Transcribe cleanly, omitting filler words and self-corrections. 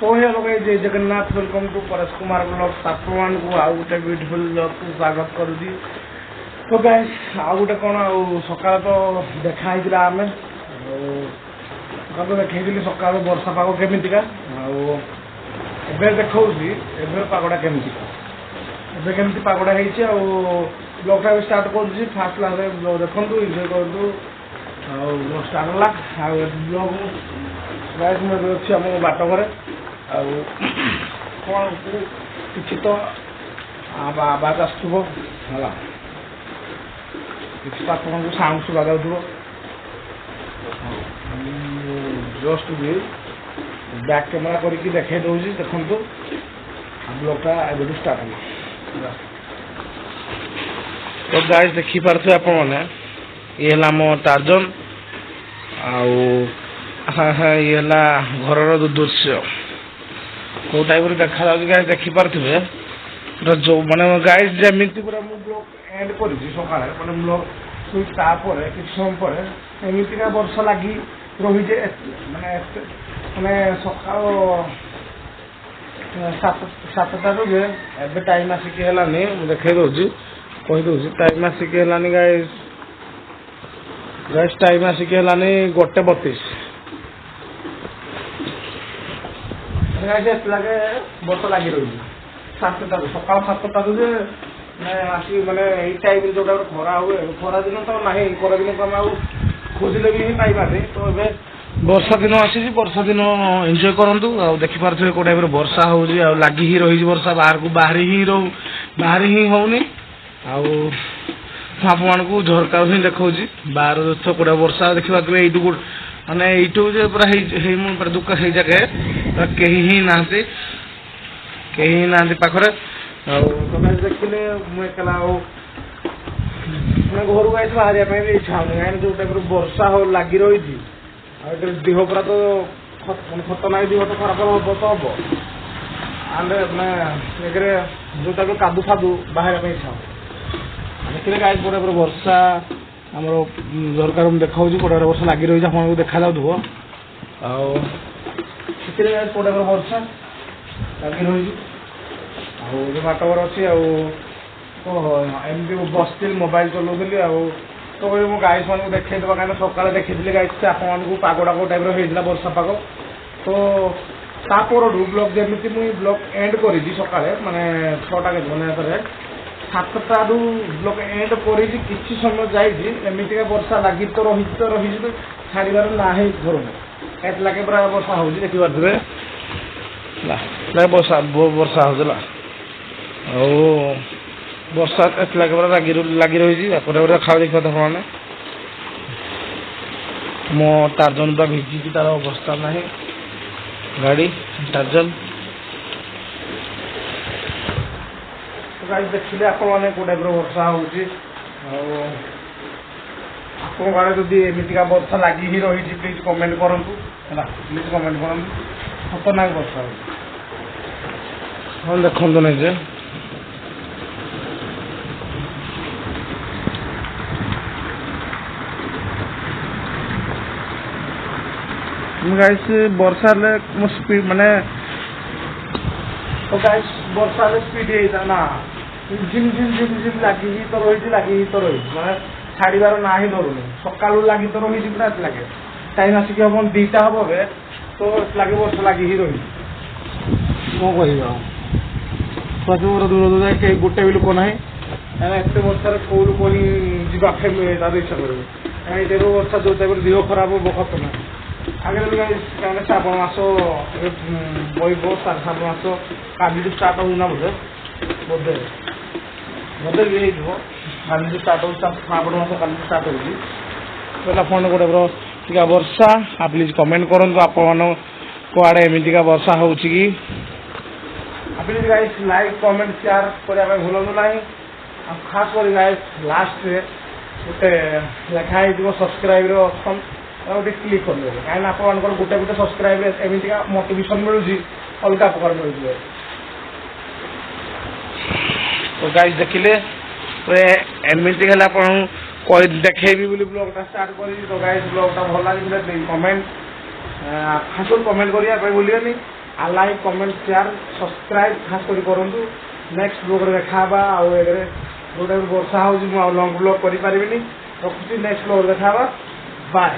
तो hello guys जय Jagannath welcome to Paresh Kumar blogs आपण को आउ गोटे ब्यूटीफुल ब्लॉग को स्वागत करूची। तो गाइस आउ गोटे कौन सकाल तो देखा आमे तो देखी सकाल वर्षा पाग केमिका देखा पागटा केमिका केमती पागटा हो ब्लॉगटा भी स्टार्ट कर फास्ट क्लास देखु इन्जॉय करूँ स्टार्ट है ब्लॉग गाइस मुझे अच्छी आम बाट घरे कौन किसी तो आवाज आसुव है किसी आप साउंड शुभा जाऊ जस्ट भी बैक कैमेरा करके देखे दूसरी देखु ब्लॉगटा एवं स्टार्ट है। तो गाइस देखी पारे आप ये आम टार्जन ये घर दृश्य कौ टाइप देखा गाइस देखिपे जो मैंने गाइस जमी पूरा ब्लॉग एंड कर सका मैं ब्लॉग तापर किसी समय पर एमतीका वर्ष लगी रही मैंने सका 7टारू एवं टाइम आसिक है देखे दूसरी कहीदे टाइम आसिक है गाइस गाइस टाइम आसिक है 1:32 लगे बर्ष लगी रही 7टारू सका 7टारू आसिक मैंने यही टाइम जो खरा हुए खरा दिन तो ना खरा दिन को आम खोजिले भी पाइबानी। तो ये वर्षा दिन आसी वर्षा दिन एंजॉय करूँ देखिपे कौ टाइप वर्षा हो लगी ही रही वर्षा बाहर को बाहरी ही होनी आपको झरका ही देखा बाहर कौटा वर्षा देखा यू माने यू पूरा दुख से जगह कहीं ही ना पाखे देखिले मुझे घर गाइस बाहर इच्छा होनी कहीं जो टाइप वर्षा हो लगी रही देह पूरा तो खतरनाक देह तो खराब हम तो हम आंड मैं जो टाइप कादू फादू बाहर इच्छा हो देखिए गाइस कौटा वर्षा आम झरका देखा कौटा वर्षा लगी रही आपको देखा जाऊ कौटा वर्षा लगी रही बाटवर अच्छी एमती बसती मोबाइल चलाऊली तो मो गाइस मान देखे कहीं सका देखी गाइस आपको पागटा कौ टाइप होता वर्षा पाग तो तापर ब्लॉग जमी मुझे ब्लॉग एंड कर सका मानने 6टा मैंने 7टारू ब्लॉग एंड कर किसी समय जामतीका वर्षा लगी तो रही छाड़बार ना ही घर लगे पूरा वर्षा हो देखिपे वर्षा होगा वर्षा लगे पूरा लगी रही खा देखा मैंने मो टार्जन पूरा भिजी तार अवस्था ना गाड़ी टार्जन गाइस देखिले आप कौ टाइप वर्षा हो जदि एमतीका वर्षा लगी ही रही प्लीज कमेंट करूँ है प्लीज कमेंट करूँ खतरनाक वर्षा हो देखु निजे गाइस वर्षा स्पीड माने तो गाइस वर्षा स्पीड ना झिम झिम झिम झिम लगी तो रही मैंने छाड़बार ना ही धरुनी सका लगी तो रही पूरा लगे टाइम आसिक हम 2टा हम तो लगे वर्षा लगी ही रही कौन कह दूर दूर जाए गोटे भी लोक ना एत वर्षार कौ लोक ही जाके तार इच्छा करेंगे वर्षा जो टाइप देह खराब हम खतरना आगे कहीं श्रावण मास बो श्रावण मास काली स्टार्ट होना बोधे बोधे बोधे भी काली स्टार्ट हो श्रावण मास काली स्टार्ट हो फोन गोटे वर्षा आप प्लीज कमेंट करूँ आपण आड़े एमतीका वर्षा हो please guys like comment share करने भूलु ना खास कर गाइस लास्ट गोटे लिखाई सब्सक्राइब ऑप्शन गोटे क्लिक कर कहीं आप गोटे गोटे सब्सक्राइब एमतीका मोटिवेशन मिलूँ अलग प्रकार मिल तो गाइस देखिले एमती है देखेबी ब्लॉगटा स्टार्ट कर तो गाइस ब्लॉगटा भल लगे कमेंट खास कमेंट करने भूलिए আর লাইক কমেন্ট সেয়ার সবসক্রাইব খাস করে করନ୍ତୁ ନେକ୍ସଟ ବ୍ଲଗ୍ରେ ଦେଖା ହେବା ଆଉ ଏଥିରେ ଯୋଉଟା ବର୍ଷା ହେଉଛି ମୁଁ ଆଉ ଲଙ୍ଗ ବ୍ଲଗ୍ କରିପାରିବିନି ରଖୁଛି ନେକ୍ସଟ ବ୍ଲଗ୍ରେ ଦେଖା ହେବା ବାଏ।